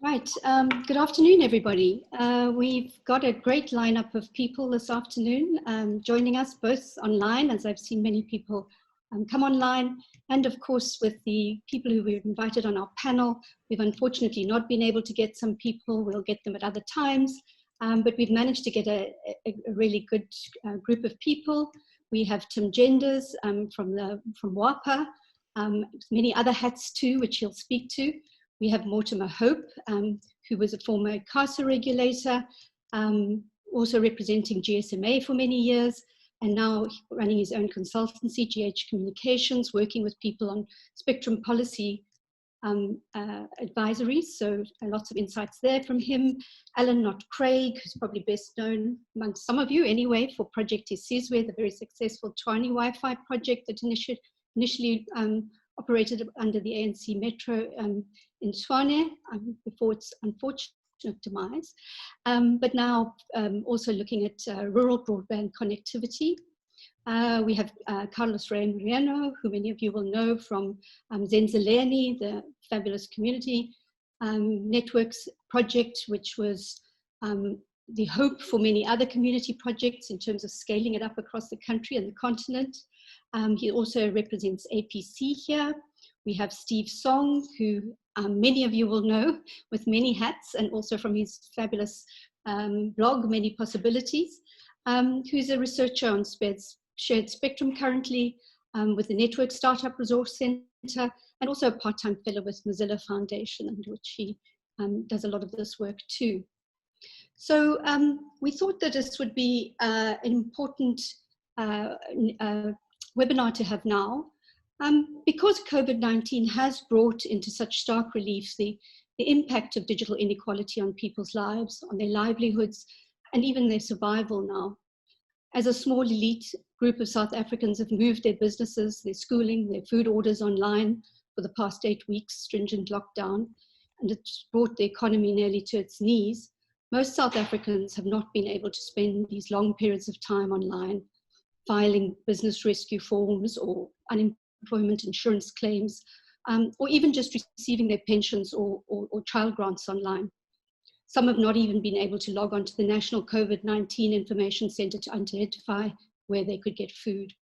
Right, good afternoon, everybody. We've got a great lineup of people this afternoon joining us both online, as I've seen many people come online, and of course with the people who we've invited on our panel. We've unfortunately not been able to get some people. We'll get them at other times, but we've managed to get a really good group of people. We have Tim Genders from WAPA, many other hats too, which he'll speak to. We have Mortimer Hope, who was a former ICASA regulator, also representing GSMA for many years, and now running his own consultancy, GH Communications, working with people on spectrum policy advisories. So lots of insights there from him. Alan Knott Craig, who's probably best known amongst some of you anyway for Project Isizwe, the very successful Tshwane Wi-Fi project that initially operated under the ANC Metro in Tshwane before its unfortunate demise, but now also looking at rural broadband connectivity. We have Carlos-Rey Moreno, who many of you will know from Zenzeleni, the fabulous community networks project, which was the hope for many other community projects in terms of scaling it up across the country and the continent. He also represents APC here. We have Steve Song, who many of you will know with many hats, and also from his fabulous blog, Many Possibilities, who's a researcher on shared spectrum currently with the Network Startup Resource Center, and also a part-time fellow with Mozilla Foundation, under which he does a lot of this work too. So we thought that this would be an important webinar to have now, because COVID-19 has brought into such stark relief the impact of digital inequality on people's lives, on their livelihoods, and even their survival now. As a small elite group of South Africans have moved their businesses, their schooling, their food orders online for the past 8 weeks, stringent lockdown, and it's brought the economy nearly to its knees, most South Africans have not been able to spend these long periods of time online, filing business rescue forms or unemployment insurance claims, or even just receiving their pensions or child grants online. Some have not even been able to log on to the National COVID-19 Information Center to identify where they could get food.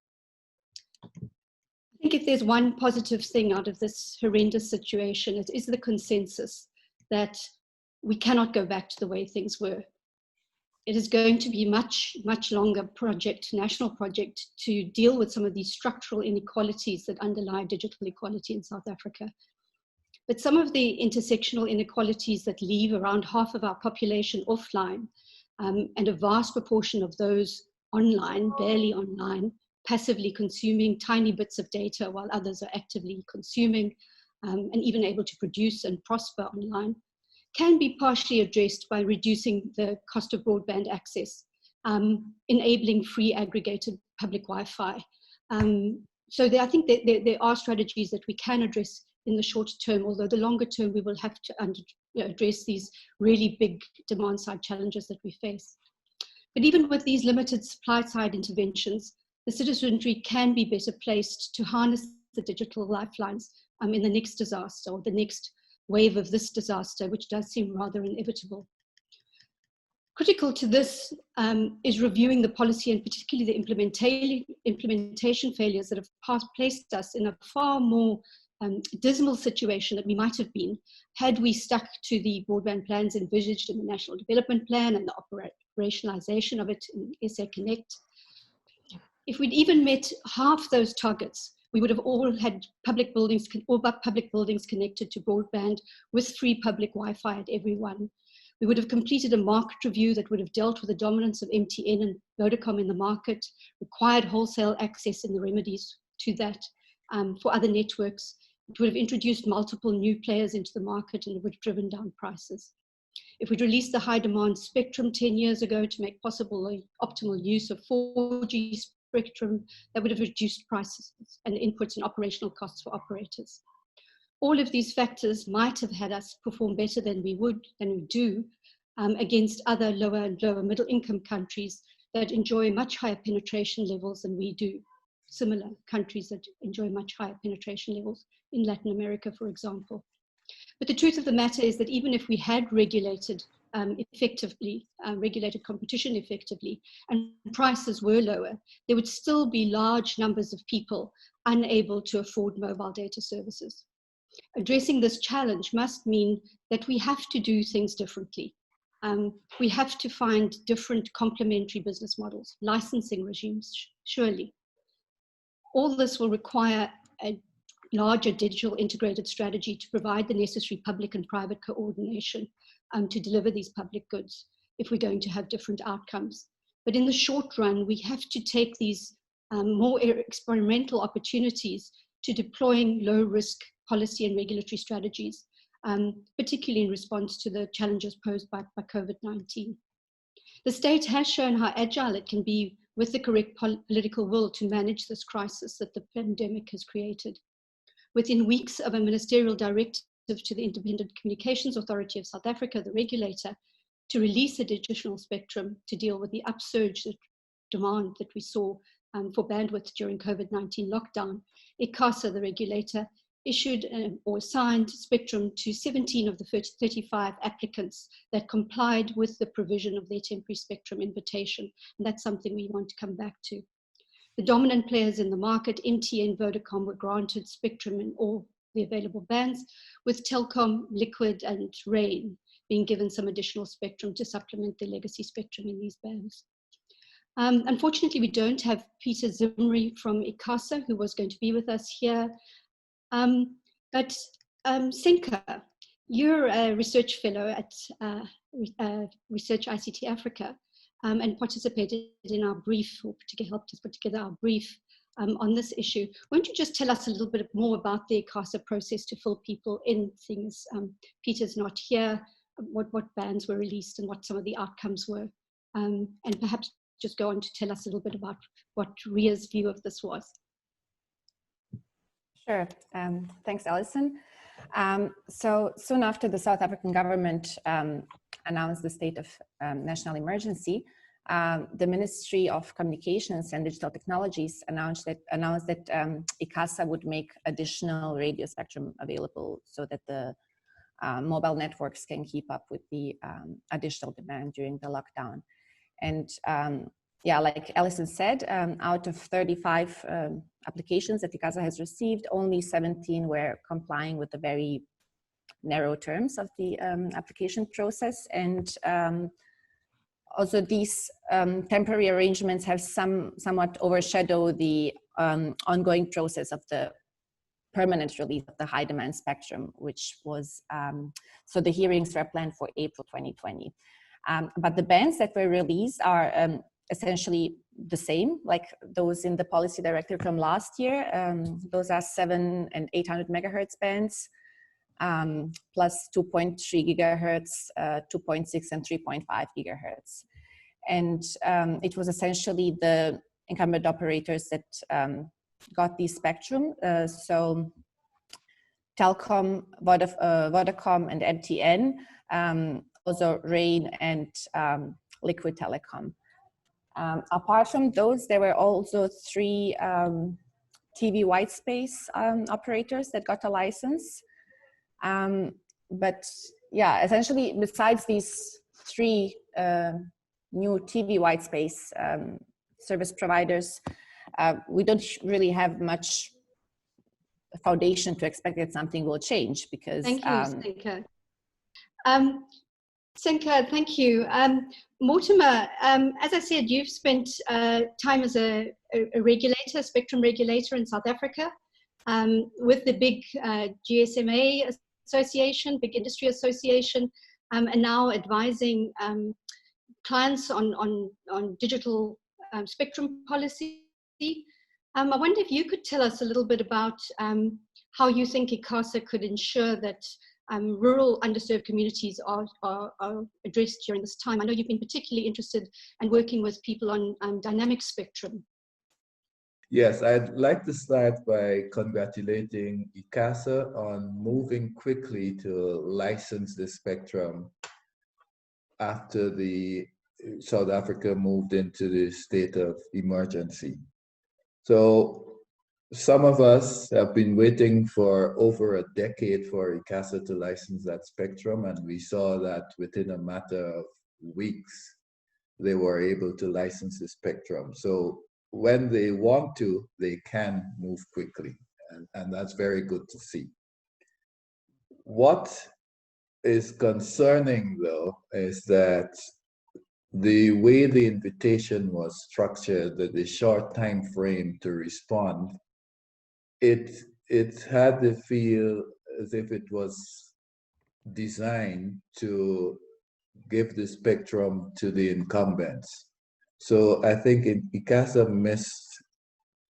I think if there's one positive thing out of this horrendous situation, it is the consensus that we cannot go back to the way things were. It is going to be much longer project, national project, to deal with some of these structural inequalities that underlie digital equality in South Africa. But some of the intersectional inequalities that leave around half of our population offline, and a vast proportion of those online, barely online, passively consuming tiny bits of data while others are actively consuming and even able to produce and prosper online, can be partially addressed by reducing the cost of broadband access, enabling free aggregated public Wi-Fi. So I think that there are strategies that we can address in the short term, although the longer term we will have to address these really big demand side challenges that we face. But even with these limited supply side interventions, the citizenry can be better placed to harness the digital lifelines in the next disaster or the next wave of this disaster, which does seem rather inevitable. Critical to this is reviewing the policy and particularly the implementation failures that have placed us in a far more dismal situation that we might have been had we stuck to the broadband plans envisaged in the National Development Plan and the operationalization of it in SA Connect. If we'd even met half those targets, we would have all had public buildings connected to broadband with free public Wi-Fi at every one. We would have completed a market review that would have dealt with the dominance of MTN and Vodacom in the market, required wholesale access and the remedies to that for other networks. It would have introduced multiple new players into the market and it would have driven down prices. If we'd released the high demand spectrum 10 years ago to make possible the optimal use of 4G spectrum, that would have reduced prices and inputs and operational costs for operators. All of these factors might have had us perform better than we do against other lower and lower middle income countries that enjoy much higher penetration levels than we do. Similar countries that enjoy much higher penetration levels in Latin America, for example. But the truth of the matter is that even if we had regulated effectively, regulated competition effectively, and prices were lower, there would still be large numbers of people unable to afford mobile data services. Addressing this challenge must mean that we have to do things differently. We have to find different complementary business models, licensing regimes, surely. All this will require a larger digital integrated strategy to provide the necessary public and private coordination to deliver these public goods if we're going to have different outcomes. But in the short run, we have to take these more experimental opportunities to deploying low-risk policy and regulatory strategies, particularly in response to the challenges posed by COVID-19. The state has shown how agile it can be with the correct political will to manage this crisis that the pandemic has created. Within weeks of a ministerial directive to the Independent Communications Authority of South Africa, the regulator, to release additional spectrum to deal with the upsurge demand that we saw for bandwidth during COVID-19 lockdown, ICASA, the regulator, issued or assigned spectrum to 17 of the 35 applicants that complied with the provision of their temporary spectrum invitation. And that's something we want to come back to. The dominant players in the market, MTN, Vodacom, were granted spectrum in all the available bands, with Telkom, Liquid, and Rain being given some additional spectrum to supplement the legacy spectrum in these bands. Unfortunately, we don't have Peter Zimri from ICASA, who was going to be with us here. But Senka, you're a research fellow at Research ICT Africa and participated in our brief, or helped us put together our brief on this issue. Won't you just tell us a little bit more about the ICASA process to fill people in, things Peter's not here, what bands were released and what some of the outcomes were, and perhaps just go on to tell us a little bit about what RIA's view of this was. Sure. Thanks, Alison. So soon after the South African government announced the state of national emergency, the Ministry of Communications and Digital Technologies announced that ICASA would make additional radio spectrum available so that the mobile networks can keep up with the additional demand during the lockdown. And yeah, like Alison said, out of 35 applications that ICASA has received, only 17 were complying with the very narrow terms of the application process. And also these temporary arrangements have somewhat overshadowed the ongoing process of the permanent release of the high demand spectrum, which was, so the hearings were planned for April 2020. But the bands that were released are essentially the same, like those in the policy directive from last year. Those are 700 and 800 megahertz bands, plus 2.3 gigahertz, 2.6 and 3.5 gigahertz. And it was essentially the incumbent operators that got the spectrum. So Telkom, Vodacom and MTN, also Rain and Liquid Telecom. Apart from those, there were also 3 TV white space operators that got a license. But yeah, essentially, besides these 3 new TV white space service providers, we don't really have much foundation to expect that something will change, because— Thank you, Senka. Senka, thank you. Mortimer, as I said, you've spent time as a regulator, spectrum regulator in South Africa, with the big GSMA Association, big industry association, and now advising clients on digital spectrum policy. I wonder if you could tell us a little bit about how you think ICASA could ensure that rural underserved communities are addressed during this time. I know you've been particularly interested in working with people on dynamic spectrum. Yes, I'd like to start by congratulating ICASA on moving quickly to license the spectrum after the South Africa moved into the state of emergency. So some of us have been waiting for over a decade for ICASA to license that spectrum, and we saw that within a matter of weeks, they were able to license the spectrum. So when they want to, they can move quickly, and that's very good to see. What is concerning, though, is that the way the invitation was structured, the short time frame to respond, it had the feel as if it was designed to give the spectrum to the incumbents. So I think ICASA missed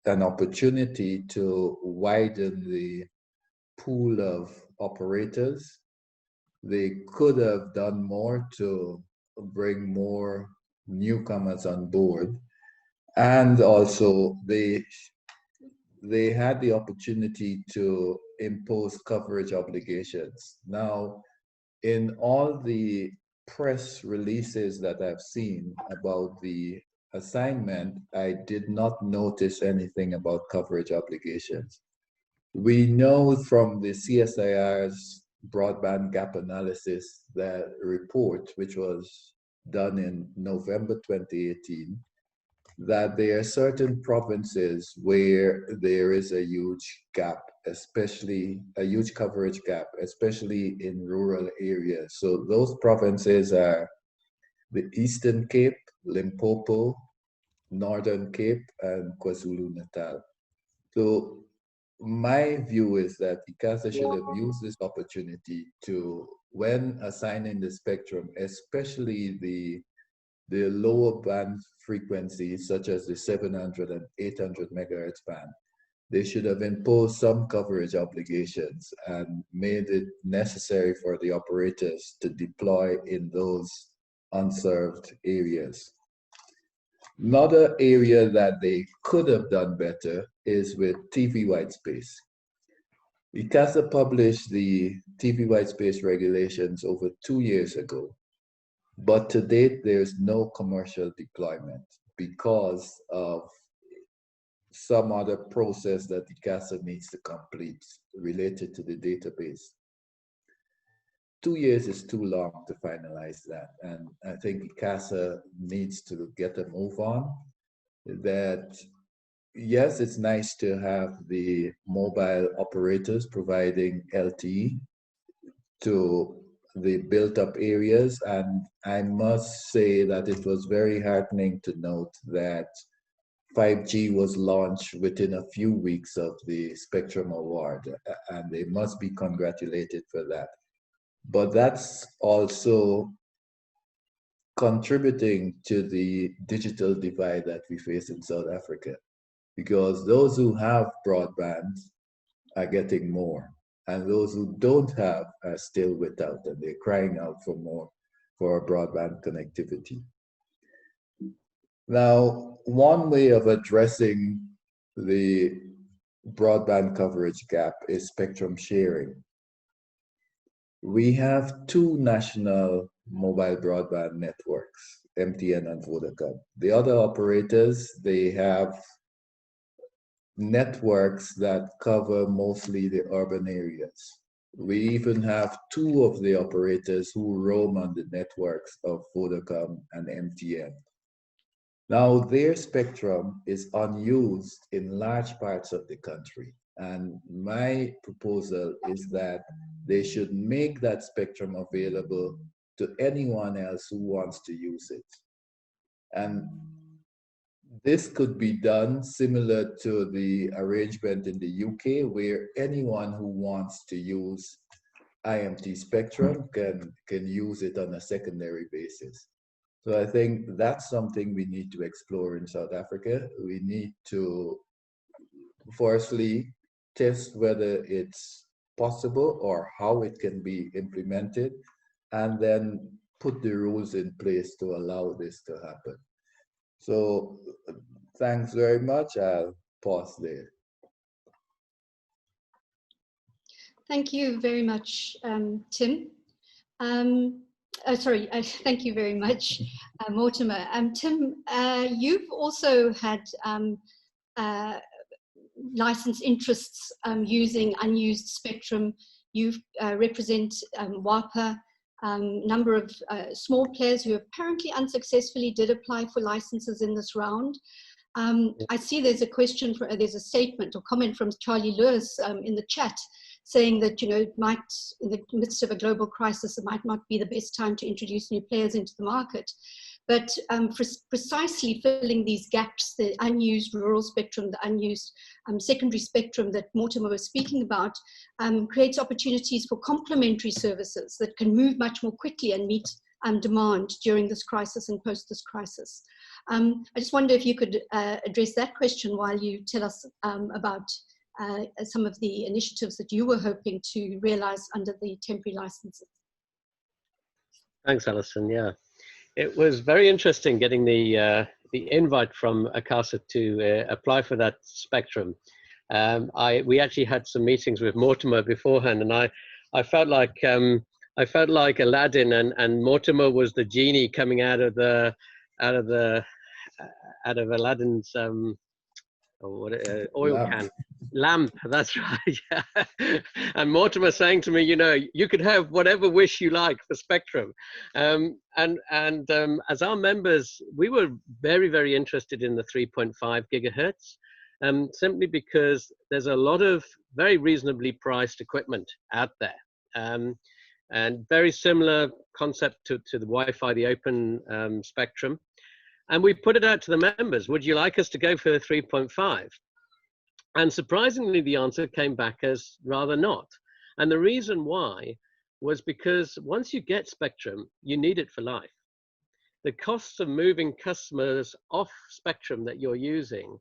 an opportunity to widen the pool of operators. They could have done more to bring more newcomers on board. And also they had the opportunity to impose coverage obligations. Now, in all the press releases that I've seen about the assignment, I did not notice anything about coverage obligations. We know from the CSIR's broadband gap analysis, that report, which was done in November 2018, that there are certain provinces where there is a huge gap, especially a huge coverage gap, especially in rural areas. So those provinces are the Eastern Cape, Limpopo, Northern Cape, and KwaZulu-Natal. So my view is that ICASA should have used this opportunity to, when assigning the spectrum, especially the lower band frequencies, such as the 700 and 800 megahertz band, they should have imposed some coverage obligations and made it necessary for the operators to deploy in those unserved areas. Another area that they could have done better is with TV white space. ICASA published the TV white space regulations over 2 years ago, but to date, there's no commercial deployment because of some other process that ICASA needs to complete related to the database. 2 years is too long to finalize that, and I think ICASA needs to get a move on. That, yes, it's nice to have the mobile operators providing LTE to the built-up areas, and I must say that it was very heartening to note that 5G was launched within a few weeks of the Spectrum Award, and they must be congratulated for that. But that's also contributing to the digital divide that we face in South Africa, because those who have broadband are getting more, and those who don't have are still without, and they're crying out for more, for broadband connectivity. Now, one way of addressing the broadband coverage gap is spectrum sharing. We have two national mobile broadband networks, MTN and Vodacom. The other operators, they have networks that cover mostly the urban areas. We even have two of the operators who roam on the networks of Vodacom and MTN. Now, their spectrum is unused in large parts of the country. And my proposal is that they should make that spectrum available to anyone else who wants to use it. And this could be done similar to the arrangement in the UK, where anyone who wants to use IMT spectrum can use it on a secondary basis. So I think that's something we need to explore in South Africa. We need to firstly test whether it's possible or how it can be implemented, and then put the rules in place to allow this to happen. So thanks very much. I'll pause there. Thank you very much, Tim. Thank you very much, Mortimer. Tim, you've also had license interests using unused spectrum. You represent WAPA, number of small players who apparently unsuccessfully did apply for licenses in this round. I see there's a question, there's a statement or comment from Charlie Lewis in the chat saying that, you know, it might, in the midst of a global crisis, it might not be the best time to introduce new players into the market. But precisely filling these gaps, the unused rural spectrum, the unused secondary spectrum that Mortimer was speaking about, creates opportunities for complementary services that can move much more quickly and meet demand during this crisis and post this crisis. I just wonder if you could address that question while you tell us about some of the initiatives that you were hoping to realize under the temporary licenses. Thanks, Alison. Yeah, it was very interesting getting the invite from ICASA to apply for that spectrum. We actually had some meetings with Mortimer beforehand, and I felt like Aladdin, and Mortimer was the genie coming out of Aladdin's oil can lamp. That's right. Yeah. And Mortimer saying to me, you know, you could have whatever wish you like for spectrum. As our members, we were very, very interested in the 3.5 gigahertz, simply because there's a lot of very reasonably priced equipment out there. And very similar concept to the Wi-Fi, the open spectrum. And we put it out to the members, would you like us to go for 3.5? And surprisingly, the answer came back as rather not. And the reason why was because once you get spectrum, you need it for life. The costs of moving customers off spectrum that you're using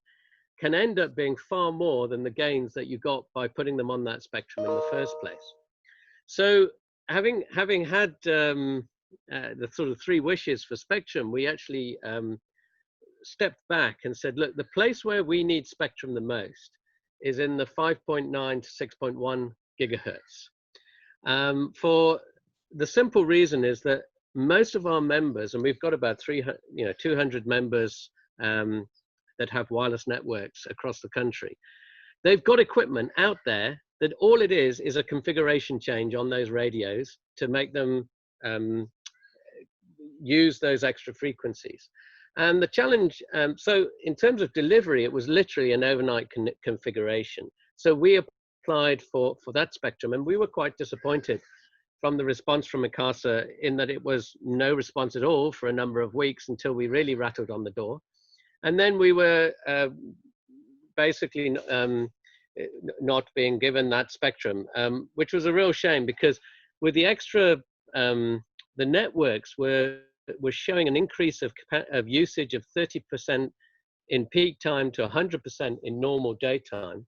can end up being far more than the gains that you got by putting them on that spectrum in the first place. So having had the sort of three wishes for spectrum, we actually stepped back and said, look, the place where we need spectrum the most is in the 5.9 to 6.1 gigahertz. For the simple reason is that most of our members, and we've got about 200 members that have wireless networks across the country, they've got equipment out there that all it is a configuration change on those radios to make them use those extra frequencies. And the challenge, so in terms of delivery, it was literally an overnight configuration. So we applied for that spectrum, and we were quite disappointed from the response from ICASA in that it was no response at all for a number of weeks until we really rattled on the door. And then we were basically not being given that spectrum, which was a real shame, because with the extra, the networks were showing an increase of usage of 30% in peak time to 100% in normal daytime.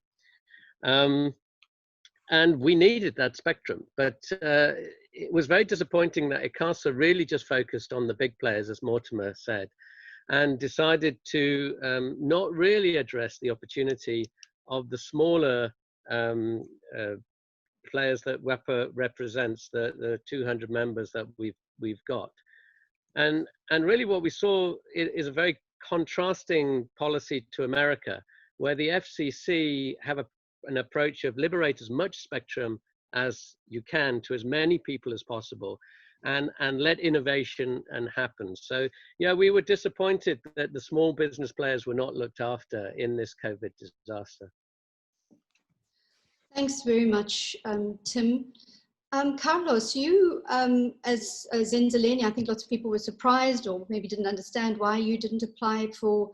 And we needed that spectrum, but it was very disappointing that ICASA really just focused on the big players, as Mortimer said, and decided to not really address the opportunity of the smaller players that WEPA represents, the 200 members that we've got. And really what we saw is a very contrasting policy to America, where the FCC have an approach of liberate as much spectrum as you can to as many people as possible, and let innovation happen. So yeah, we were disappointed that the small business players were not looked after in this COVID disaster. Thanks very much, Tim. Carlos, you, as Zenzeleni, I think lots of people were surprised or maybe didn't understand why you didn't apply for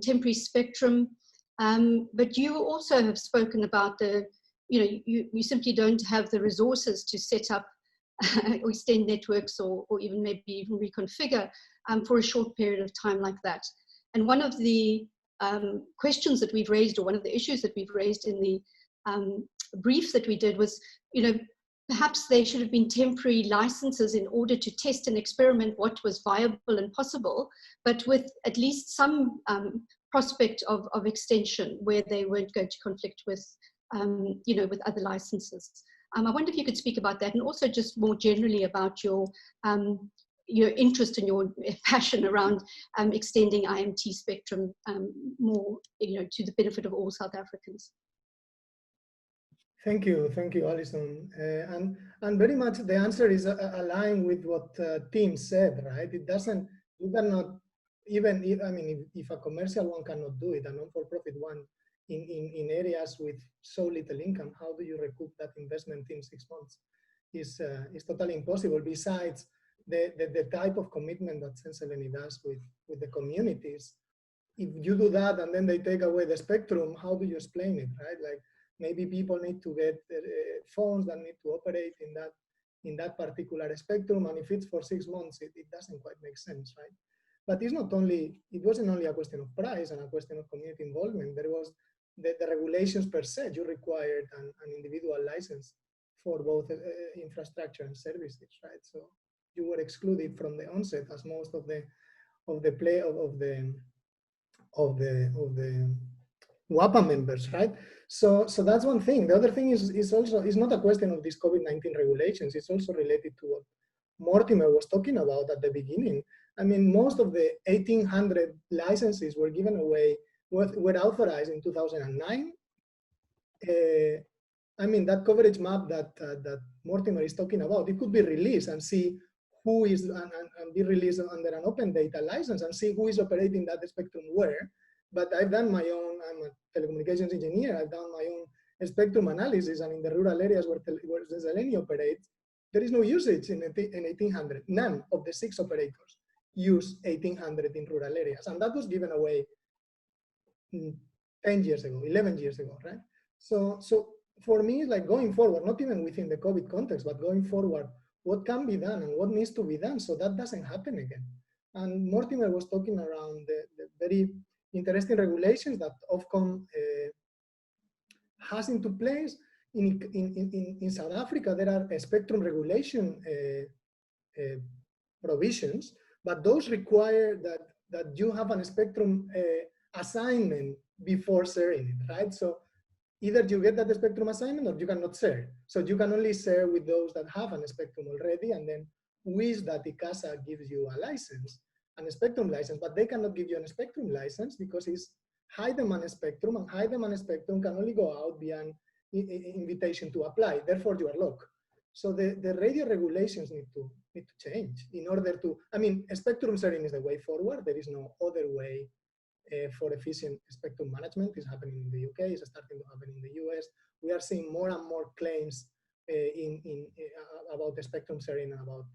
temporary spectrum. But you also have spoken about you simply don't have the resources to set up or extend networks or even maybe even reconfigure for a short period of time like that. And one of the questions that we've raised, or one of the issues that we've raised in the brief that we did was, perhaps there should have been temporary licenses in order to test and experiment what was viable and possible, but with at least some prospect of extension where they weren't going to conflict with, with other licenses. I wonder if you could speak about that, and also just more generally about your, your interest and your passion around extending IMT spectrum more, to the benefit of all South Africans. Thank you, Alison. And very much the answer is aligned with what Tim said, right? It doesn't, you cannot, even if, I mean, if a commercial one cannot do it, a non-for-profit one in areas with so little income, how do you recoup that investment in 6 months? Is totally impossible. Besides the type of commitment that Zenzeleni does with the communities, if you do that and then they take away the spectrum, how do you explain it, right? Like, maybe people need to get phones that need to operate in that particular spectrum, and if it's for 6 months, it doesn't quite make sense, right? But it's not only, it wasn't only a question of price and a question of community involvement. There was the regulations per se. You required an individual license for both infrastructure and services, right? So you were excluded from the onset, as most of the WAPA members, right? So that's one thing. The other thing is also, it's not a question of these COVID-19 regulations. It's also related to what Mortimer was talking about at the beginning. I mean, most of the 1,800 licenses were given away, were authorized in 2009. I mean, that coverage map that Mortimer is talking about, it could be released and see who is, and be released under an open data license and see who is operating that spectrum where. But I've done my own, I'm a telecommunications engineer, I've done my own spectrum analysis, and in the rural areas where Zenzeleni operates, there is no usage in 1,800. None of the 6 operators use 1,800 in rural areas. And that was given away 10 years ago, 11 years ago, right? So for me, like going forward, not even within the COVID context, but going forward, what can be done and what needs to be done so that doesn't happen again. And Mortimer was talking around the very interesting regulations that Ofcom has into place. In South Africa, there are spectrum regulation provisions, but those require that you have a spectrum assignment before sharing it, right? So either you get that spectrum assignment or you cannot share. So you can only share with those that have a spectrum already, and then wish that ICASA gives you a license, and a spectrum license, but they cannot give you a spectrum license because it's high demand spectrum, and high demand spectrum can only go out via an invitation to apply. Therefore, you are locked. So the radio regulations need to change in order to, I mean, spectrum sharing is the way forward. There is no other way for efficient spectrum management. It's happening in the UK, it's starting to happen in the US. We are seeing more and more claims about the spectrum sharing and about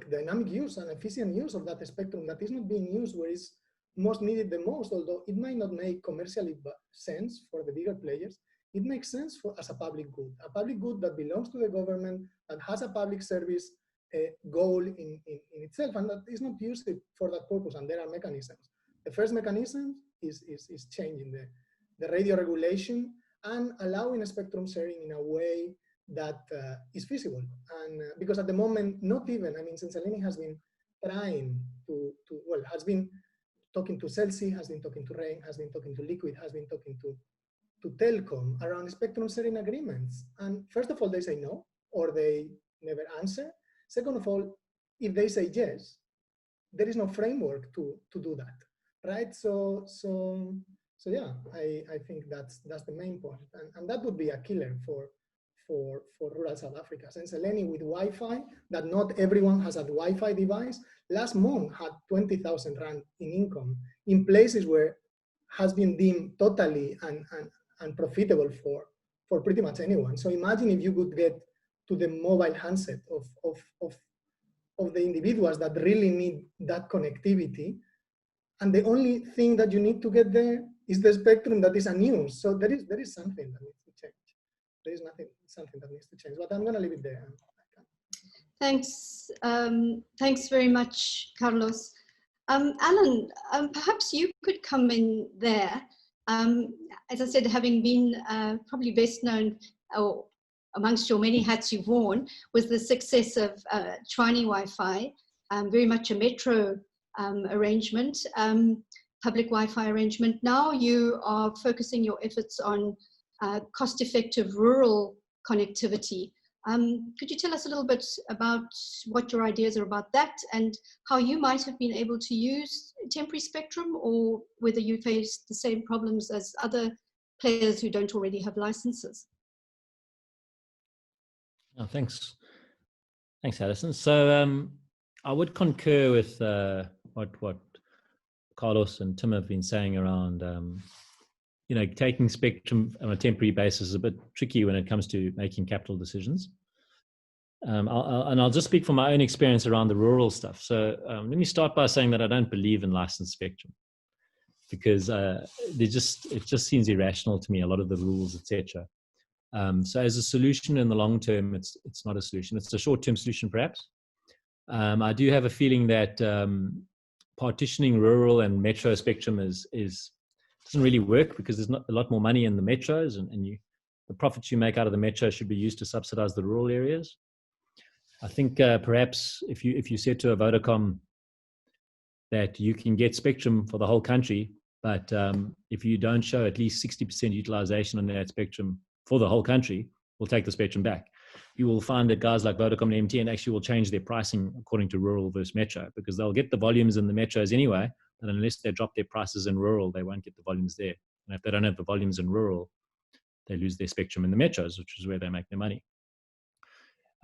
dynamic use and efficient use of that spectrum that is not being used where it's most needed the most, although it might not make commercially sense for the bigger players. It makes sense as a public good that belongs to the government, that has a public service goal in itself, and that is not used for that purpose, and there are mechanisms. The first mechanism is changing the radio regulation and allowing spectrum sharing in a way that is feasible. And because at the moment, not even, I mean, Zenzeleni has been trying has been talking to Celsi, has been talking to Rain, has been talking to Liquid, has been talking to Telkom around spectrum sharing agreements. And first of all, they say no, or they never answer. Second of all, if they say yes, there is no framework to do that, right? So yeah, I think that's the main point, and that would be a killer for rural South Africa. Zenzeleni with Wi-Fi, that not everyone has a Wi-Fi device, last month had 20,000 rand in income in places where has been deemed totally unprofitable for pretty much anyone. So imagine if you could get to the mobile handset of the individuals that really need that connectivity, and the only thing that you need to get there is the spectrum that is unused. So there is something that needs to change. There is something that needs to change, but I'm going to leave it there. Thanks. Thanks very much, Carlos. Alan, perhaps you could come in there. As I said, having been probably best known, or amongst your many hats you've worn, was the success of Tshwane Wi-Fi, very much a metro arrangement, public Wi-Fi arrangement. Now you are focusing your efforts on cost-effective rural connectivity. Could you tell us a little bit about what your ideas are about that and how you might have been able to use temporary spectrum, or whether you face the same problems as other players who don't already have licenses? Oh, thanks, Alison. So I would concur with what Carlos and Tim have been saying around, taking spectrum on a temporary basis is a bit tricky when it comes to making capital decisions. I'll just speak from my own experience around the rural stuff. So let me start by saying that I don't believe in licensed spectrum, because it just seems irrational to me, a lot of the rules, etc. So as a solution in the long term, it's not a solution. It's a short-term solution, perhaps. I do have a feeling that partitioning rural and metro spectrum doesn't really work, because there's not a lot more money in the metros, and the profits you make out of the metro should be used to subsidize the rural areas. I think perhaps if you said to a Vodacom that you can get spectrum for the whole country, but if you don't show at least 60% utilization on that spectrum for the whole country, we'll take the spectrum back. You will find that guys like Vodacom and MTN actually will change their pricing according to rural versus metro, because they'll get the volumes in the metros anyway, but unless they drop their prices in rural, they won't get the volumes there. And if they don't have the volumes in rural, they lose their spectrum in the metros, which is where they make their money.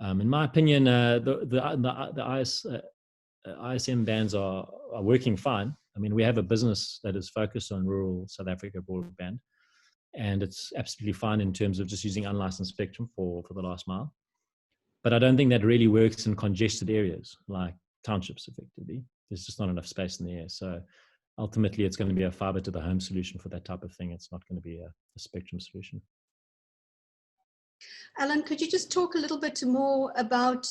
In my opinion, the ISM bands are working fine. I mean, we have a business that is focused on rural South Africa broadband, and it's absolutely fine in terms of just using unlicensed spectrum for the last mile. But I don't think that really works in congested areas like townships, effectively. There's just not enough space in the air. So ultimately, it's going to be a fiber to the home solution for that type of thing. It's not going to be a spectrum solution. Alan, could you just talk a little bit more about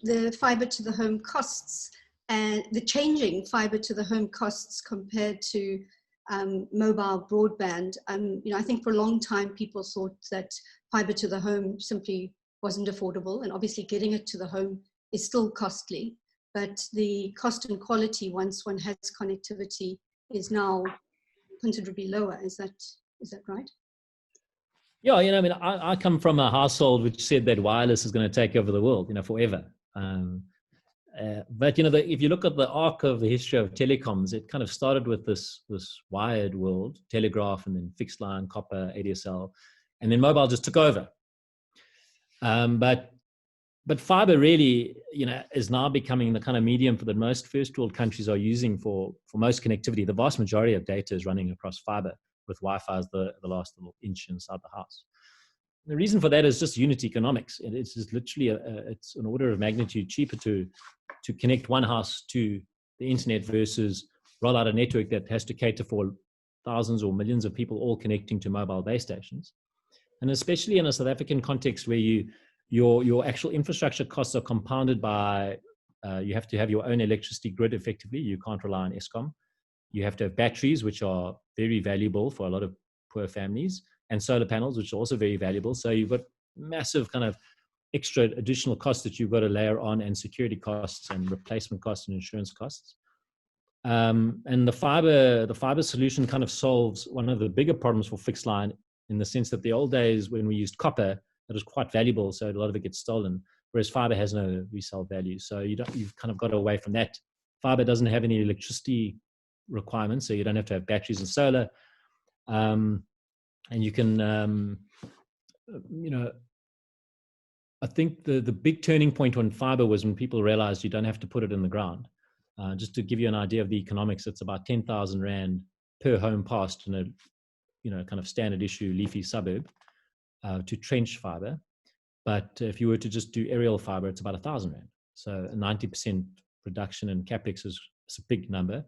the fiber to the home costs and the changing fiber to the home costs compared to mobile broadband? I think for a long time people thought that fiber to the home simply wasn't affordable, and obviously getting it to the home is still costly, but the cost and quality once one has connectivity is now considerably lower. Is that right? Yeah, I come from a household which said that wireless is going to take over the world, forever. But if you look at the arc of the history of telecoms, it kind of started with this wired world, telegraph, and then fixed line, copper, ADSL, and then mobile just took over. But fiber really, is now becoming the kind of medium that most first world countries are using for most connectivity. The vast majority of data is running across fiber, with Wi-Fi as the last little inch inside the house. The reason for that is just unit economics. It's just literally it's an order of magnitude cheaper to connect one house to the internet versus roll out a network that has to cater for thousands or millions of people all connecting to mobile base stations. And especially in a South African context where your actual infrastructure costs are compounded by, you have to have your own electricity grid effectively. You can't rely on Eskom. You have to have batteries, which are very valuable for a lot of poor families, and solar panels, which are also very valuable. So you've got massive kind of extra additional costs that you've got to layer on, and security costs and replacement costs and insurance costs. And the fiber solution kind of solves one of the bigger problems for fixed line, in the sense that the old days when we used copper, it was quite valuable, so a lot of it gets stolen, whereas fiber has no resale value. So you've kind of got away from that. Fiber doesn't have any electricity requirements, so you don't have to have batteries and solar. And you can, I think the big turning point on fiber was when people realized you don't have to put it in the ground. Just to give you an idea of the economics, it's about 10,000 Rand per home passed in a kind of standard issue leafy suburb to trench fiber. But if you were to just do aerial fiber, it's about 1,000 Rand. So a 90% reduction in capex is a big number.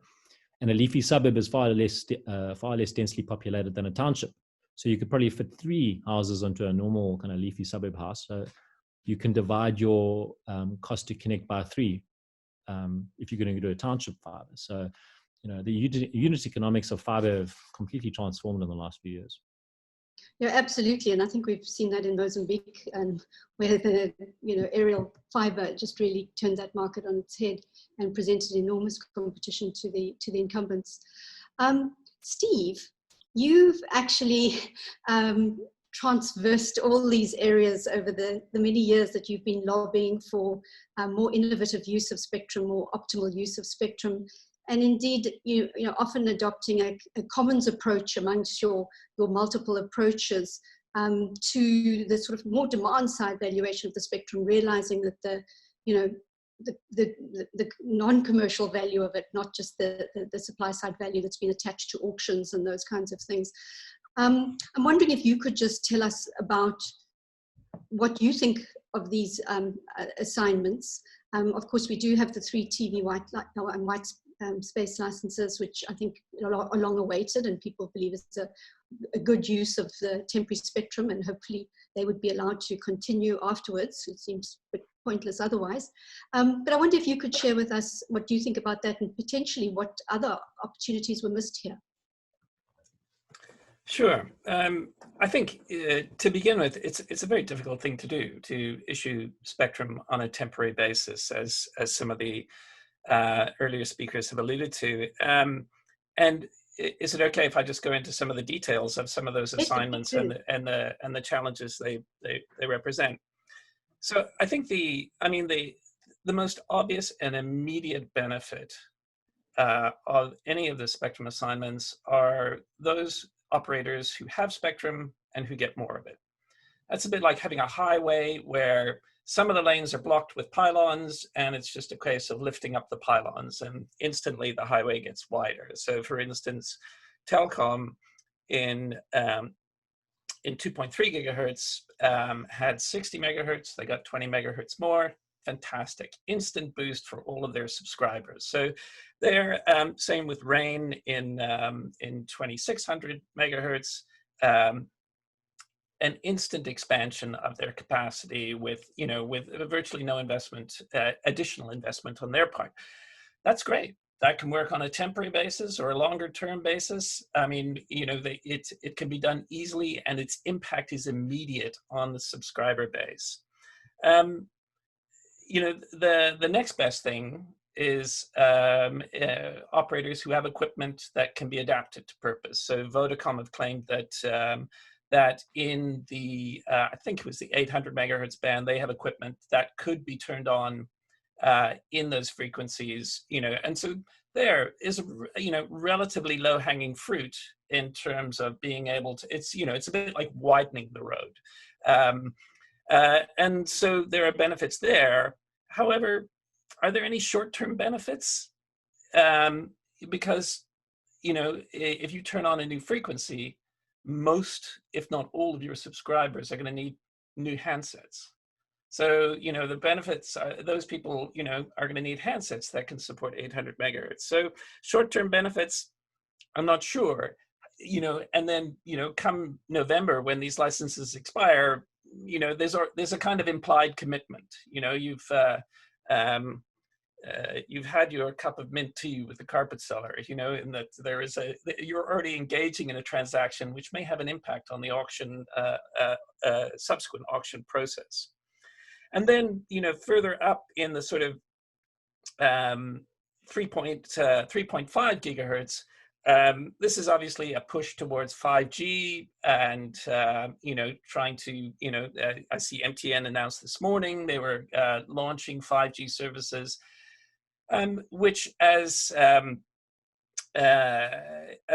And a leafy suburb is far less densely populated than a township. So you could probably fit 3 houses onto a normal kind of leafy suburb house. So you can divide your cost to connect by 3 if you're going to do a township fiber. So, the unit economics of fiber have completely transformed in the last few years. Yeah, absolutely. And I think we've seen that in Mozambique, where the aerial fiber just really turned that market on its head and presented enormous competition to the incumbents. Steve, you've actually transversed all these areas over the many years that you've been lobbying for more innovative use of spectrum, more optimal use of spectrum, and indeed, you know, often adopting a commons approach amongst your multiple approaches to the sort of more demand side valuation of the spectrum, realizing that the non-commercial value of it, not just the supply side value that's been attached to auctions and those kinds of things. I'm wondering if you could just tell us about what you think of these assignments. Of course, we do have the 3 TV white space licenses, which I think are long awaited, and people believe is a good use of the temporary spectrum, and hopefully they would be allowed to continue afterwards. It seems a bit pointless otherwise. But I wonder if you could share with us what you think about that, and potentially what other opportunities were missed here. Sure. I think to begin with, it's a very difficult thing to do, to issue spectrum on a temporary basis, as some of the earlier speakers have alluded to. And is it okay if I just go into some of the details of some of those assignments and the challenges they represent? So I think the most obvious and immediate benefit of any of the spectrum assignments are those operators who have spectrum and who get more of it. That's a bit like having a highway where some of the lanes are blocked with pylons, and it's just a case of lifting up the pylons, and instantly the highway gets wider. So for instance, Telkom in 2.3 gigahertz had 60 megahertz, they got 20 megahertz more. Fantastic, instant boost for all of their subscribers. So they're same with Rain in 2600 megahertz, an instant expansion of their capacity with virtually no investment, additional investment on their part. That's great. That can work on a temporary basis or a longer term basis. I mean, it can be done easily, and its impact is immediate on the subscriber base. The next best thing is operators who have equipment that can be adapted to purpose. So Vodacom have claimed that in the, I think it was the 800 megahertz band, they have equipment that could be turned on in those frequencies, and so there is relatively low-hanging fruit in terms of being able to, it's a bit like widening the road. And so there are benefits there. However, are there any short-term benefits? Because, if you turn on a new frequency, most, if not all of your subscribers are going to need new handsets. So, the benefits, those people, are going to need handsets that can support 800 megahertz. So short-term benefits, I'm not sure, and then, come November when these licenses expire, there's a kind of implied commitment. You've had your cup of mint tea with the carpet seller, in that you're already engaging in a transaction which may have an impact on the auction, subsequent auction process. And then, further up in the sort of 3.5 gigahertz, this is obviously a push towards 5G and, trying to, I see MTN announced this morning, they were launching 5G services, which as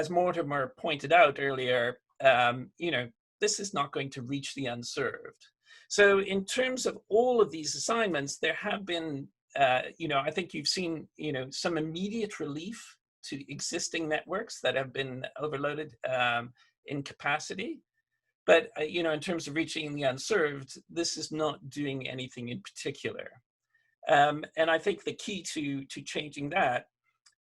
Mortimer pointed out earlier, this is not going to reach the unserved. So in terms of all of these assignments, there have been, I think you've seen, some immediate relief to existing networks that have been overloaded in capacity. But, in terms of reaching the unserved, this is not doing anything in particular. And I think the key to changing that,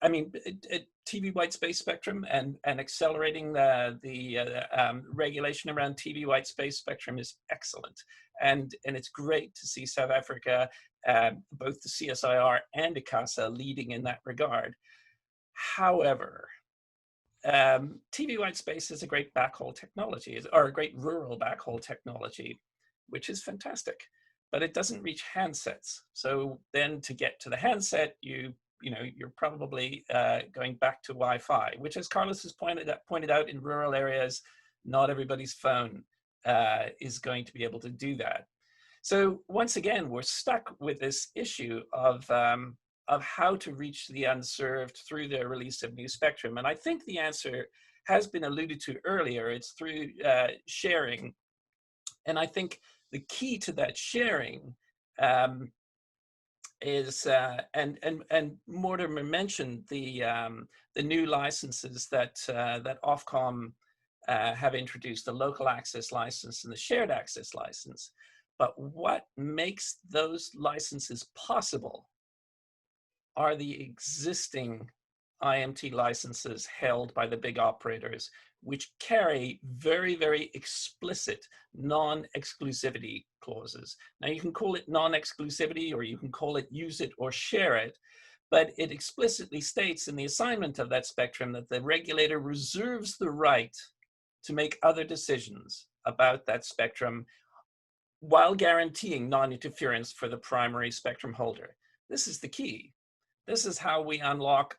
TV white space spectrum and accelerating the regulation around TV white space spectrum is excellent. And it's great to see South Africa, both the CSIR and ICASA leading in that regard. However, TV white space is a great backhaul technology, or a great rural backhaul technology, which is fantastic, but it doesn't reach handsets. So then to get to the handset, you're probably going back to Wi-Fi, which, as Carlos has pointed out, in rural areas, not everybody's phone is going to be able to do that. So once again, we're stuck with this issue of how to reach the unserved through the release of new spectrum. And I think the answer has been alluded to earlier. It's through sharing. And I think the key to that sharing is, and Mortimer mentioned the new licenses that Ofcom have introduced, the local access license and the shared access license. But what makes those licenses possible are the existing IMT licenses held by the big operators, which carry very, very explicit non-exclusivity clauses. Now you can call it non-exclusivity, or you can call it use it or share it, but it explicitly states in the assignment of that spectrum that the regulator reserves the right to make other decisions about that spectrum while guaranteeing non-interference for the primary spectrum holder. This is the key. This is how we unlock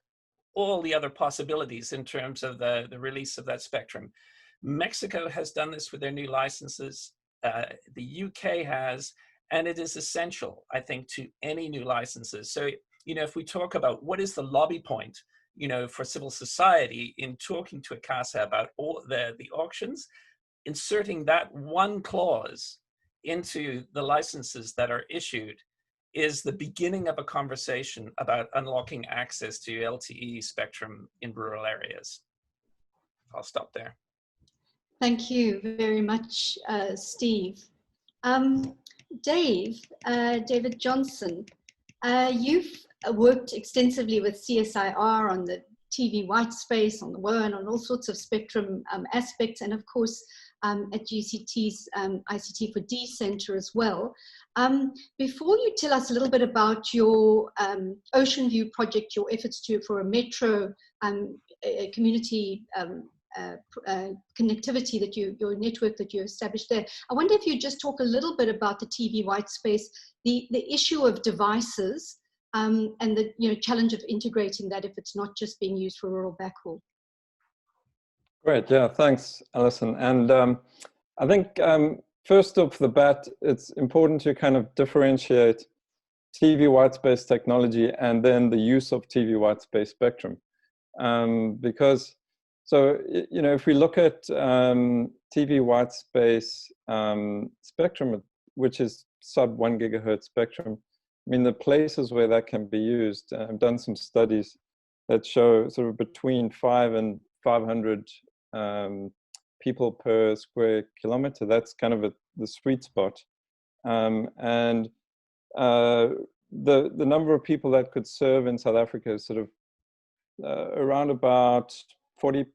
all the other possibilities in terms of the release of that spectrum. Mexico has done this with their new licenses. The UK has, and it is essential, I think, to any new licenses. So, you know, if we talk about what is the lobby point, you know, for civil society in talking to ICASA about all the auctions, inserting that one clause into the licenses that are issued is the beginning of a conversation about unlocking access to LTE spectrum in rural areas. I'll stop there. Thank you very much, Steve. David Johnson, you've worked extensively with CSIR on the TV white space, on the WOAN, on all sorts of spectrum aspects, and of course at GCT's ICT for D Center as well. Before you tell us a little bit about your Ocean View project, your efforts for a metro community connectivity that your network that you established there, I wonder if you just talk a little bit about the TV white space, the issue of devices, and the challenge of integrating that if it's not just being used for rural backhaul. Great, yeah, thanks, Alison. And I think first off the bat, it's important to kind of differentiate TV whitespace technology and then the use of TV whitespace spectrum. Because, so, you know, if we look at TV whitespace spectrum, which is sub 1 gigahertz spectrum, I mean, the places where that can be used, I've done some studies that show sort of between 5 and 500 people per square kilometer. That's kind of the sweet spot. And the number of people that could serve in South Africa is sort of around about 40%.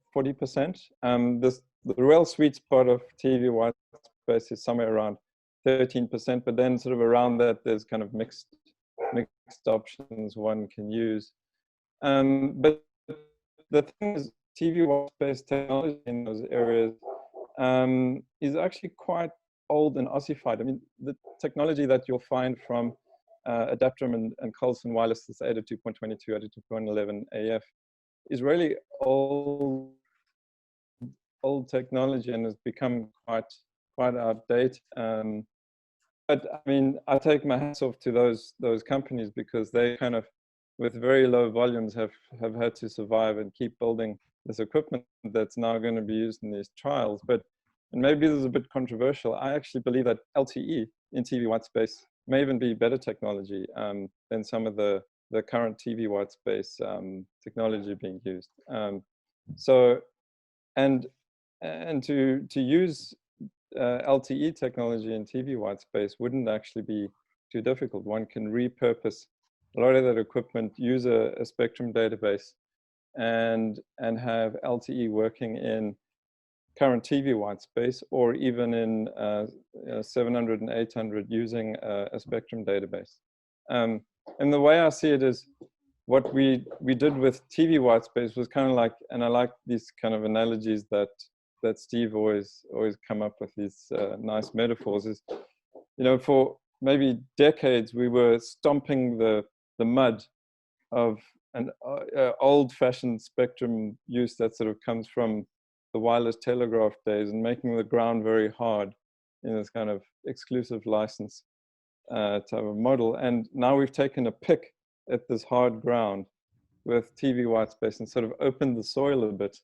The real sweet spot of TV white space is somewhere around 13%, but then sort of around that there's kind of mixed options one can use. But the thing is, TV whitespace technology in those areas is actually quite old and ossified. I mean, the technology that you'll find from Adaptrum and Carlson Wireless, this 802.22, 802.11 AF, is really old technology and has become quite outdated. But I mean, I take my hats off to those companies because they kind of, with very low volumes, have had to survive and keep building this equipment that's now going to be used in these trials. But, and maybe this is a bit controversial, I actually believe that LTE in TV whitespace may even be better technology than some of the current TV whitespace technology being used. So, and to use LTE technology in TV whitespace wouldn't actually be too difficult. One can repurpose a lot of that equipment, use a spectrum database, and have LTE working in current TV whitespace, or even in 700 and 800 using a spectrum database. And the way I see it is, what we did with TV whitespace was kind of like, and I like these kind of analogies that Steve always come up with, these nice metaphors, is, you know, for maybe decades we were stomping the mud of an old-fashioned spectrum use that sort of comes from the wireless telegraph days and making the ground very hard in this kind of exclusive license type of model. And now we've taken a pick at this hard ground with TV white space and sort of opened the soil a bit.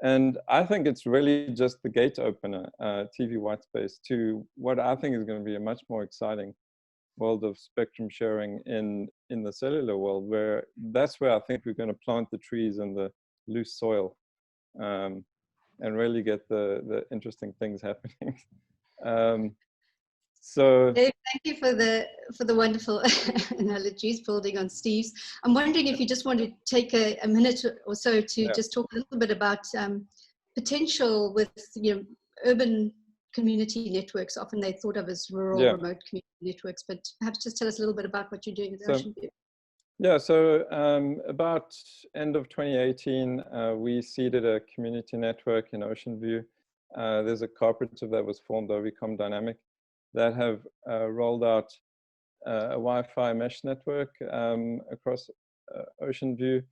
And I think it's really just the gate opener, TV white space, to what I think is going to be a much more exciting world of spectrum sharing in the cellular world, where that's where I think we're going to plant the trees in the loose soil and really get the interesting things happening. So Dave, thank you for the wonderful analogies building on Steve's. I'm wondering if you just want to take a minute or so to just talk a little bit about potential with urban community networks. Often they're thought of as rural, remote community networks, but perhaps just tell us a little bit about what you're doing with Ocean View. Yeah, so about end of 2018, we seeded a community network in Ocean View. There's a cooperative that was formed, Ovicom Dynamic, that have rolled out a Wi-Fi mesh network across Ocean View.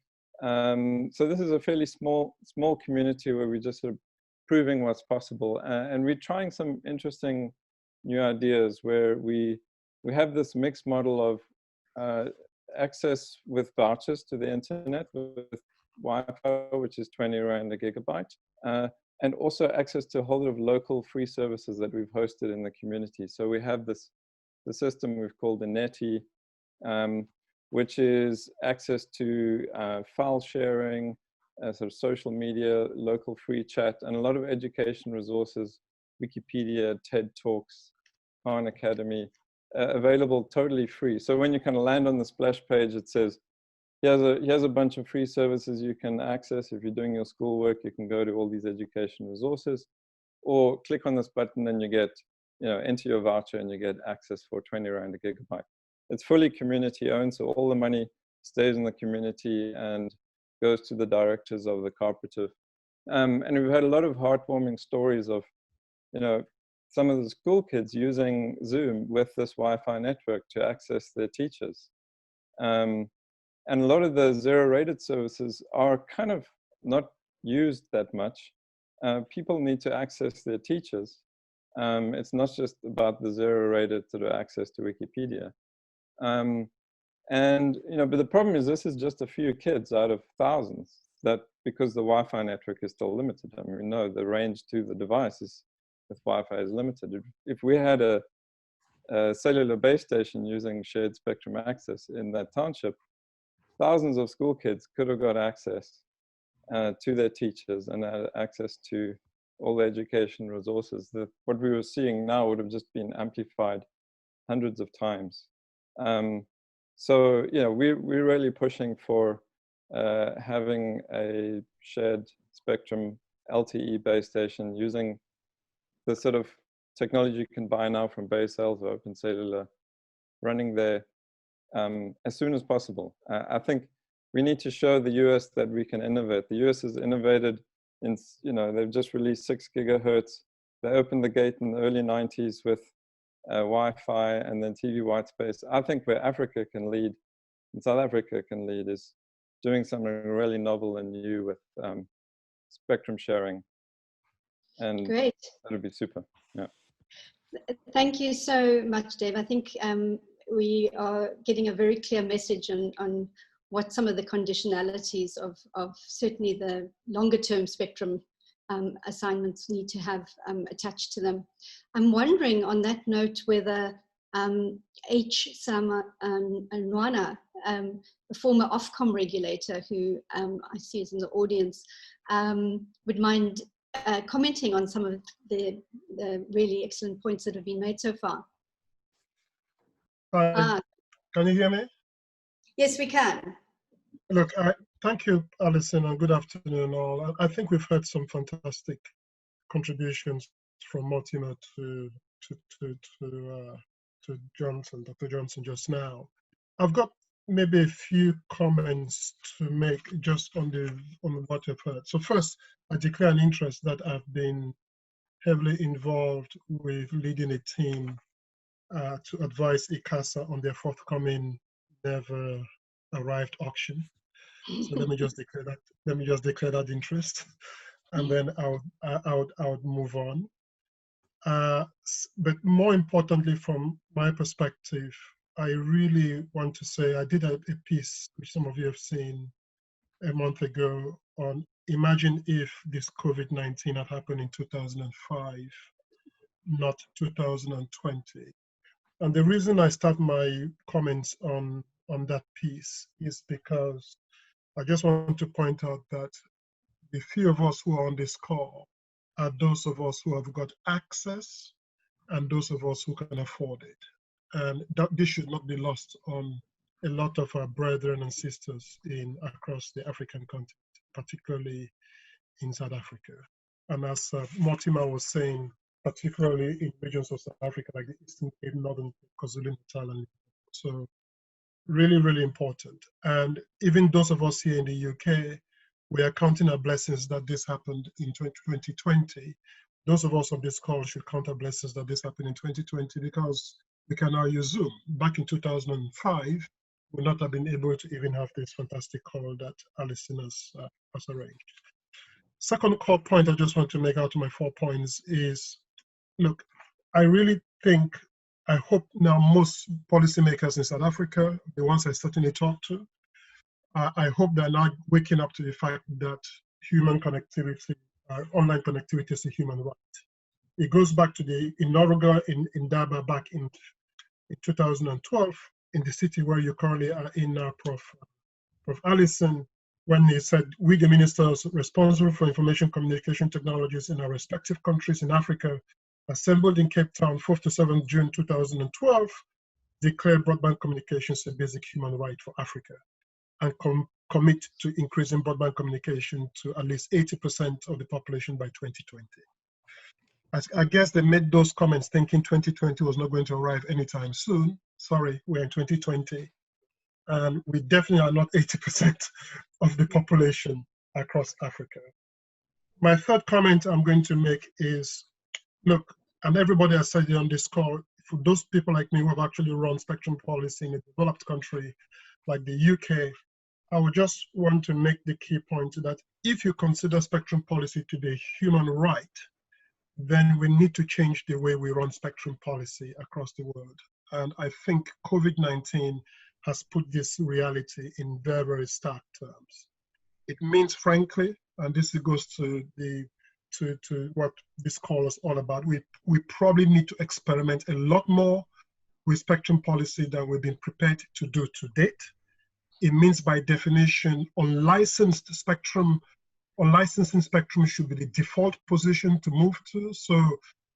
So this is a fairly small community where we're just sort of proving what's possible. And we're trying some interesting new ideas where we have this mixed model of access with vouchers to the internet with Wi-Fi, which is 20 Rand a gigabyte. And also access to a whole lot of local free services that we've hosted in the community. So we have the system we've called the Netty, which is access to file sharing, sort of social media, local free chat, and a lot of education resources, Wikipedia, TED Talks, Khan Academy, available totally free. So when you kind of land on the splash page, it says, here's a bunch of free services you can access. If you're doing your schoolwork, you can go to all these education resources, or click on this button and you get, enter your voucher and you get access for 20 Rand a gigabyte. It's fully community owned, so all the money stays in the community and goes to the directors of the cooperative. And we've had a lot of heartwarming stories of, some of the school kids using Zoom with this Wi-Fi network to access their teachers. And a lot of the zero-rated services are kind of not used that much. People need to access their teachers. It's not just about the zero-rated sort of access to Wikipedia. But the problem is this is just a few kids out of thousands that, because the Wi-Fi network is still limited. I mean, we know the range to the devices with Wi-Fi is limited. If we had a cellular base station using shared spectrum access in that township, thousands of school kids could have got access to their teachers and access to all the education resources. What we were seeing now would have just been amplified hundreds of times. So, we're really pushing for having a shared spectrum LTE base station using the sort of technology you can buy now from base cells or Open Cellular, running there as soon as possible. I think we need to show the US that we can innovate. The US has innovated in, they've just released 6 gigahertz. They opened the gate in the early 90s with Wi-Fi and then TV white space. I think where Africa can lead, and South Africa can lead, is doing something really novel and new with spectrum sharing. And great. That would be super. Yeah. Thank you so much, Dave. I think we are getting a very clear message on what some of the conditionalities of certainly the longer term spectrum assignments need to have attached to them. I'm wondering on that note whether H. Sama and Rwana, a former Ofcom regulator who I see is in the audience, would mind commenting on some of the really excellent points that have been made so far. Can you hear me? Yes, we can. Look, thank you, Alison, and good afternoon all. I think we've heard some fantastic contributions from Mortimer to Johnson, Dr. Johnson just now. I've got maybe a few comments to make just on what you've heard. So first, I declare an interest that I've been heavily involved with leading a team to advise ICASA on their forthcoming Never Arrived auction. So let me just declare that interest. and then I would move on. But more importantly, from my perspective, I really want to say I did a piece, which some of you have seen a month ago, on imagine if this COVID-19 had happened in 2005, not 2020. And the reason I start my comments on that piece is because I just want to point out that the few of us who are on this call are those of us who have got access and those of us who can afford it. And that this should not be lost on a lot of our brethren and sisters across the African continent, particularly in South Africa. And as Mortimer was saying, particularly in regions of South Africa, like the Eastern Cape, Northern KwaZulu-Natal, and so really, really important. And even those of us here in the UK, we are counting our blessings that this happened in 2020. Those of us on this call should count our blessings that this happened in 2020 because we can now use Zoom. Back in 2005, we would not have been able to even have this fantastic call that Alison has arranged. Second core point I just want to make out of my 4 points is, look, I really think, I hope now most policymakers in South Africa, the ones I certainly talk to, I hope they're now waking up to the fact that human connectivity, online connectivity is a human right. It goes back to the inaugural in Durban back in 2012, in the city where you currently are in now, Prof. Alison, when he said, we the ministers responsible for information communication technologies in our respective countries in Africa, assembled in Cape Town, 4th to 7th June 2012, declared broadband communications a basic human right for Africa, and commit to increasing broadband communication to at least 80% of the population by 2020. I guess they made those comments thinking 2020 was not going to arrive anytime soon. Sorry, we're in 2020. And we definitely are not 80% of the population across Africa. My third comment I'm going to make is, look, and everybody has said it on this call, for those people like me who have actually run spectrum policy in a developed country like the UK, I would just want to make the key point that if you consider spectrum policy to be a human right, then we need to change the way we run spectrum policy across the world. And I think COVID-19 has put this reality in very, very stark terms. It means, frankly, and this goes to what this call is all about, we probably need to experiment a lot more with spectrum policy than we've been prepared to do to date. It means, by definition, unlicensed spectrum, unlicensing spectrum should be the default position to move to. So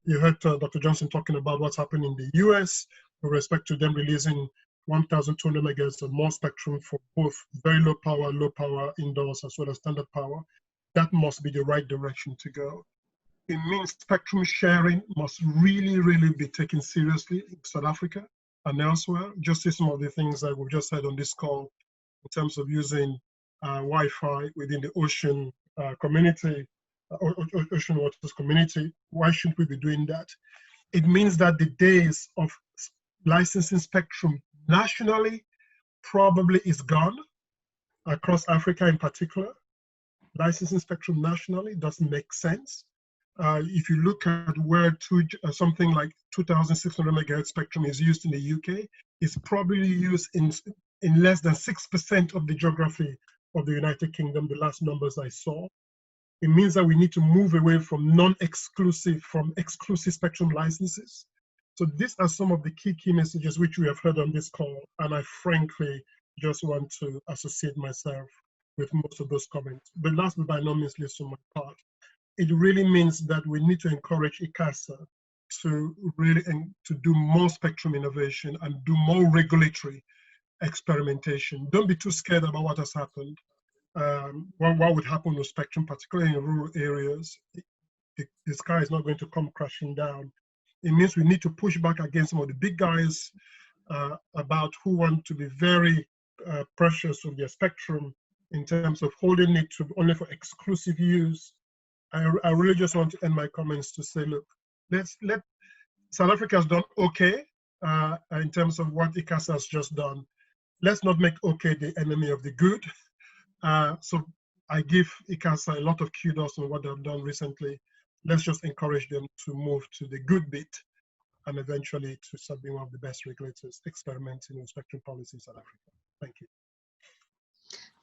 you heard Dr. Johnson talking about what's happening in the US with respect to them releasing 1,200 megahertz or more spectrum for both very low power indoors, as well as standard power. That must be the right direction to go. It means spectrum sharing must really, really be taken seriously in South Africa and elsewhere. Just see some of the things that we've just had on this call in terms of using Wi-Fi within the ocean community, ocean waters community. Why shouldn't we be doing that? It means that the days of licensing spectrum nationally probably is gone, across Africa in particular. Licensing spectrum nationally doesn't make sense. If you look at where something like 2,600 megahertz spectrum is used in the UK, it's probably used in less than 6% of the geography of the United Kingdom, the last numbers I saw. It means that we need to move away from non-exclusive, from exclusive spectrum licenses. So these are some of the key messages which we have heard on this call, and I frankly just want to associate myself with most of those comments. But last but by no means least on my part, it really means that we need to encourage ICASA to really to do more spectrum innovation and do more regulatory experimentation. Don't be too scared about what has happened. What would happen with spectrum, particularly in rural areas? The sky is not going to come crashing down. It means we need to push back against some of the big guys about who want to be very precious with their spectrum in terms of holding it to only for exclusive use. I really just want to end my comments to say, look, South Africa has done okay in terms of what ICASA has just done. Let's not make okay the enemy of the good. So I give ICASA a lot of kudos on what they've done recently. Let's just encourage them to move to the good bit and eventually to start being one of the best regulators experimenting in spectrum policy in South Africa. Thank you.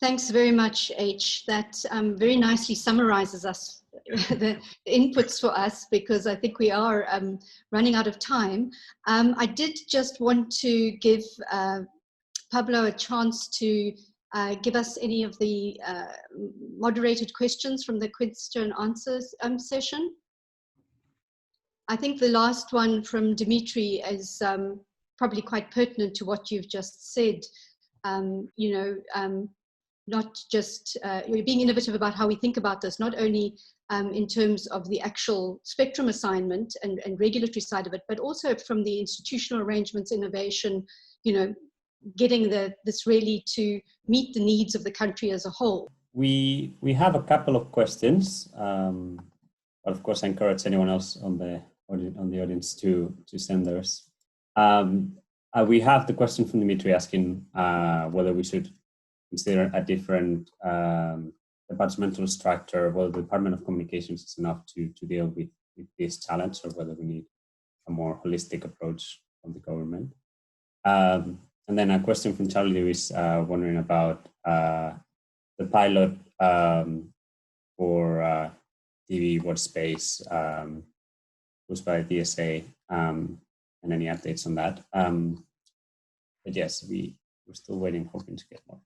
Thanks very much, H. That very nicely summarizes us, the inputs for us, because I think we are running out of time. I did just want to give Pablo a chance to give us any of the moderated questions from the question and answers session. I think the last one from Dimitri is probably quite pertinent to what you've just said. Not just being innovative about how we think about this, not only in terms of the actual spectrum assignment and regulatory side of it, but also from the institutional arrangements, innovation, getting this really to meet the needs of the country as a whole. We have a couple of questions, but of course I encourage anyone else on the audience to send theirs. We have the question from Dimitri asking whether we should consider a different departmental structure, whether the Department of Communications is enough to deal with this challenge, or whether we need a more holistic approach from the government. And then a question from Charlie Lewis wondering about the pilot for TV watch space pushed by DSA and any updates on that. But yes, we're still waiting, hoping to get more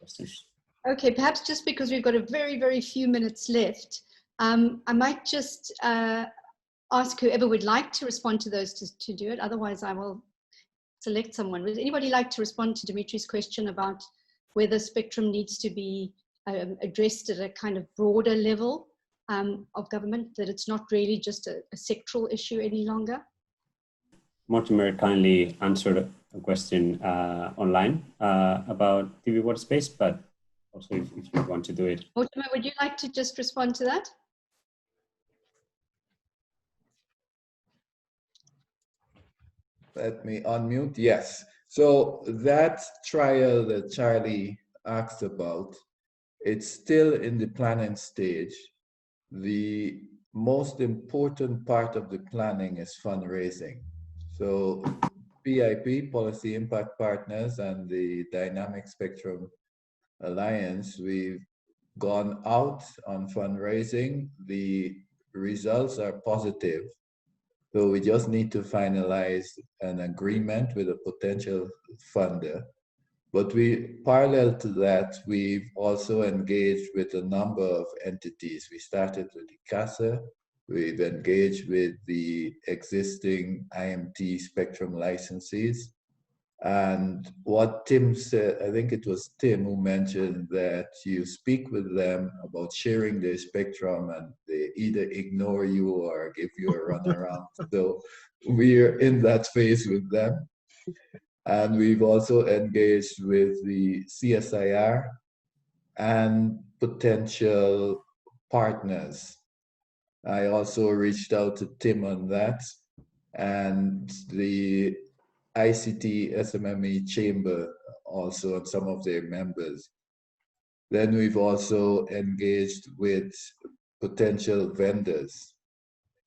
questions. Okay, perhaps just because we've got a very, very few minutes left, I might just ask whoever would like to respond to those to do it. Otherwise, I will select someone. Would anybody like to respond to Dimitri's question about whether spectrum needs to be addressed at a kind of broader level of government, that it's not really just a sectoral issue any longer? Mortimer kindly answered a question online about TV water space, but also if you want to do it. Mortimer, would you like to just respond to that? Let me unmute. Yes. So that trial that Charlie asked about, it's still in the planning stage. The most important part of the planning is fundraising. So PIP, Policy Impact Partners, and the Dynamic Spectrum Alliance, we've gone out on fundraising. The results are positive. So we just need to finalize an agreement with a potential funder. But parallel to that, we've also engaged with a number of entities. We started with ICASA. We've engaged with the existing IMT spectrum licensees. And what Tim said, I think it was Tim who mentioned that you speak with them about sharing their spectrum and they either ignore you or give you a runaround. So we're in that phase with them. And we've also engaged with the CSIR and potential partners. I also reached out to Tim on that, and the ICT SMME chamber also, and some of their members. Then we've also engaged with potential vendors.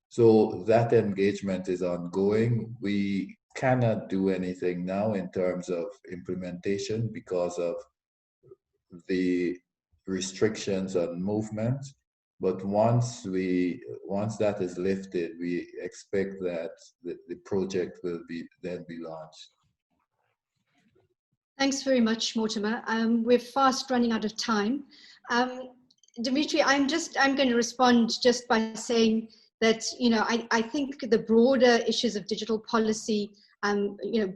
So that engagement is ongoing. We cannot do anything now in terms of implementation because of the restrictions on movement. But once that is lifted, we expect that the project will then be launched. Thanks very much, Mortimer. We're fast running out of time. Dimitri, I'm going to respond just by saying that, I think the broader issues of digital policy,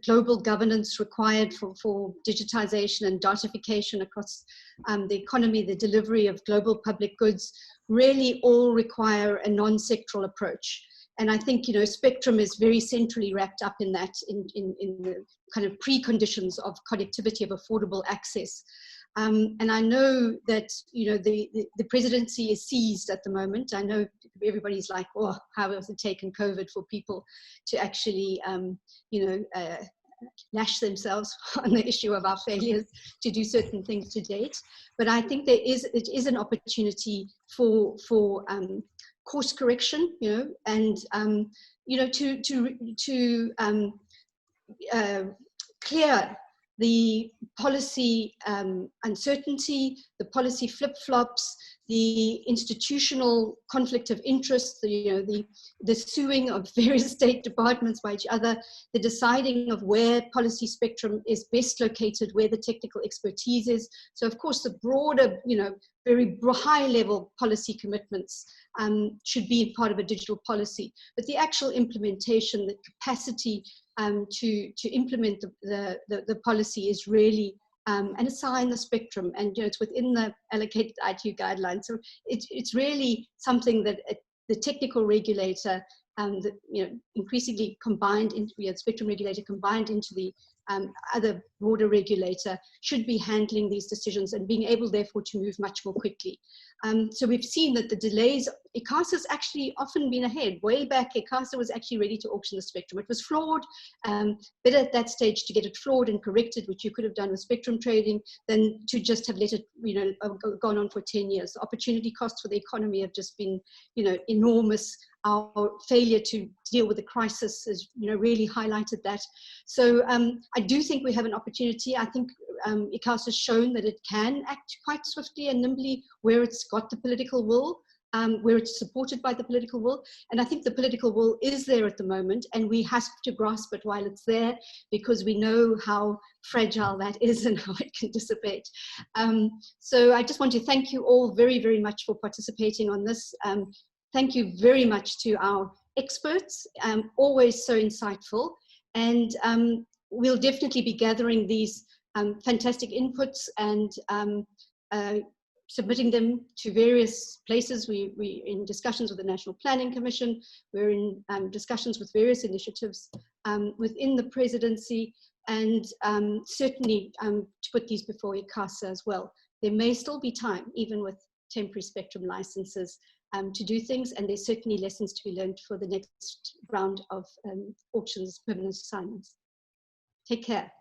global governance required for digitization and datification across the economy, the delivery of global public goods, really all require a non-sectoral approach. And I think, spectrum is very centrally wrapped up in that, in the kind of preconditions of connectivity, of affordable access. And I know that, the presidency is seized at the moment. I know everybody's like, oh, how has it taken COVID for people to actually, lash themselves on the issue of our failures to do certain things to date. But I think it is an opportunity for course correction, and to clear the policy uncertainty, the policy flip-flops, the institutional conflict of interest, the suing of various state departments by each other, the deciding of where policy spectrum is best located, where the technical expertise is. So of course the broader, very high-level policy commitments should be part of a digital policy. But the actual implementation, the capacity to implement the policy is really and assign the spectrum, and it's within the allocated ITU guidelines. So it's really something that the technical regulator, increasingly combined into the spectrum regulator, combined into the other broader regulator, should be handling these decisions and being able, therefore, to move much more quickly. So we've seen that the delays, ICASA's actually often been ahead. Way back, ICASA was actually ready to auction the spectrum. It was flawed, better at that stage to get it flawed and corrected, which you could have done with spectrum trading, than to just have let it, gone on for 10 years. The opportunity costs for the economy have just been, enormous. Our failure to deal with the crisis has, really highlighted that. So I do think we have an opportunity. I think ICASA has shown that it can act quite swiftly and nimbly where it's got the political will, where it's supported by the political will. And I think the political will is there at the moment, and we have to grasp it while it's there, because we know how fragile that is and how it can dissipate. So I just want to thank you all very, very much for participating on this. Thank you very much to our experts, always so insightful. And we'll definitely be gathering these fantastic inputs and submitting them to various places. We're in discussions with the National Planning Commission. We're in discussions with various initiatives within the presidency, and certainly to put these before ICASA as well. There may still be time, even with temporary spectrum licenses, to do things, and there's certainly lessons to be learned for the next round of auctions, permanent assignments. Take care.